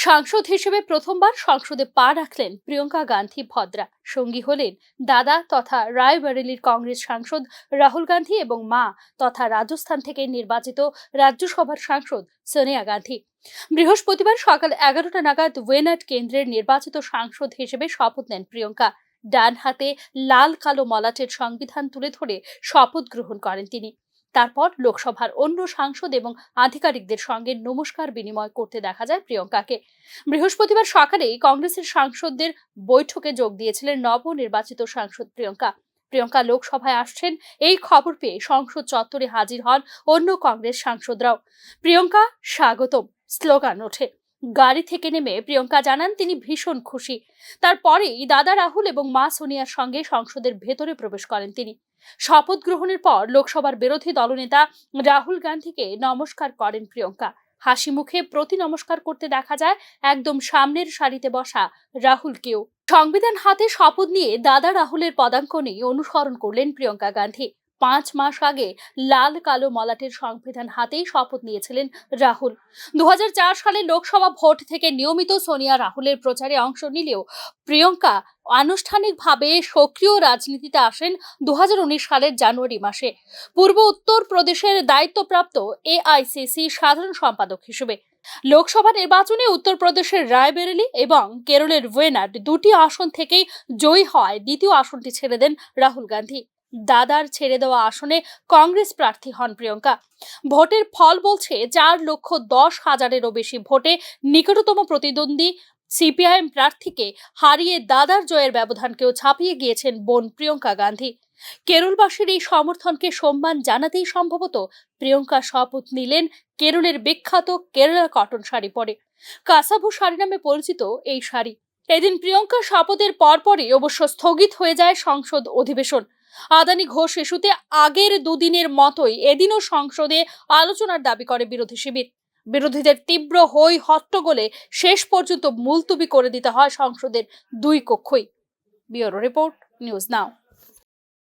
সাংসদ হিসেবে প্রথমবার সংসদে পা রাখলেন প্রিয়ঙ্কা গান্ধী ভদ্রা। সঙ্গী হলেন দাদা তথা রায়বরেলির কংগ্রেস সাংসদ রাহুল গান্ধী এবং মা তথা রাজস্থান থেকে নির্বাচিত রাজ্যসভার সাংসদ সোনিয়া গান্ধী। বৃহস্পতিবার সকাল 11টা নাগাদ ওয়েনাড কেন্দ্রের নির্বাচিত সাংসদ হিসেবে শপথ নেন প্রিয়ঙ্কা। ডান হাতে লাল কালো মলাটের সংবিধান তুলে ধরে শপথ গ্রহণ করেন তিনি। তারপর লোকসভার অন্য সাংসদ এবং আধিকারিকদের সঙ্গে নমস্কার বিনিময় করতে দেখা যায় প্রিয়ঙ্কাকে। বৃহস্পতিবার সকালেই কংগ্রেসের সাংসদদের বৈঠকে যোগ দিয়েছিলেন নবনির্বাচিত সাংসদ প্রিয়ঙ্কা। প্রিয়ঙ্কা লোকসভায় আসছেন এই খবর পেয়ে সংসদ চত্বরে হাজির হন অন্য কংগ্রেস সাংসদরাও। প্রিয়ঙ্কা স্বাগতম স্লোগান ওঠে। গাড়ি থেকে নেমে প্রিয়ঙ্কা জানান তিনি ভীষণ খুশি। তারপরেই দাদা রাহুল এবং মা সোনিয়ার সঙ্গে সংসদের ভেতরে প্রবেশ করেন তিনি। শপথ গ্রহণের পর লোকসভার বিরোধী দলনেতা রাহুল গান্ধীকে নমস্কার করেন প্রিয়ঙ্কা। হাসি মুখে প্রতি নমস্কার করতে দেখা যায় একদম সামনের সারিতে বসা রাহুলকেও। সংবিধান হাতে শপথ নিয়ে দাদা রাহুলের পদাঙ্কনেই অনুসরণ করলেন প্রিয়ঙ্কা গান্ধী। 5 মাস আগে লাল কালো মলাটের সংবিধান হাতেই শপথ নিয়েছিলেন রাহুল। 2004 সালে লোকসভা ভোট থেকে নিয়মিত সোনিয়া রাহুলের প্রচারে অংশ নিলেও প্রিয়ঙ্কা আনুষ্ঠানিকভাবে সক্রিয় রাজনীতিতে আসেন 2019 সালের জানুয়ারি মাসে পূর্ব উত্তর প্রদেশের দায়িত্বপ্রাপ্ত এআইসিসি সাধারণ সম্পাদক হিসেবে। লোকসভা নির্বাচনে উত্তরপ্রদেশের রায়বেরেলি এবং কেরলের ওয়েনাড দুটি আসন থেকেই জয়ী হওয়ায় দ্বিতীয় আসনটি ছেড়ে দেন রাহুল গান্ধী। দাদার ছেড়ে দেওয়া আসনে কংগ্রেস প্রার্থী হন প্রিয়ঙ্কা। ভোটের ফল বলছে 4,10,000-এরও বেশি ভোটে নিকটতম প্রতিদ্বন্দ্বী সিপিআইএম প্রার্থীকে হারিয়ে দাদার জয়ের ব্যবধানকেও ছাপিয়ে গিয়েছেন বোন প্রিয়ঙ্কা গান্ধী। কেরলবাসীর এই সমর্থনকে সম্মান জানাতেই সম্ভবত প্রিয়ঙ্কা শপথ নিলেন কেরলের বিখ্যাত কেরালা কটন শাড়ি পরে। কাসাভু শাড়ি নামে পরিচিত এই শাড়ি। এদিন প্রিয়ঙ্কা শপথের পরপরই অবশ্য স্থগিত হয়ে যায় সংসদ অধিবেশন। আদানি ঘোষ ইস্যুতে আগের দুদিনের মতোই এদিনও সংসদে আলোচনার দাবি করে বিরোধী শিবির। বিরোধীদের তীব্র হই হট্টগোলে শেষ পর্যন্ত মুলতুবি করে দিতে হয় সংসদের দুই কক্ষই। ব্যুরো রিপোর্ট, নিউজ নাও।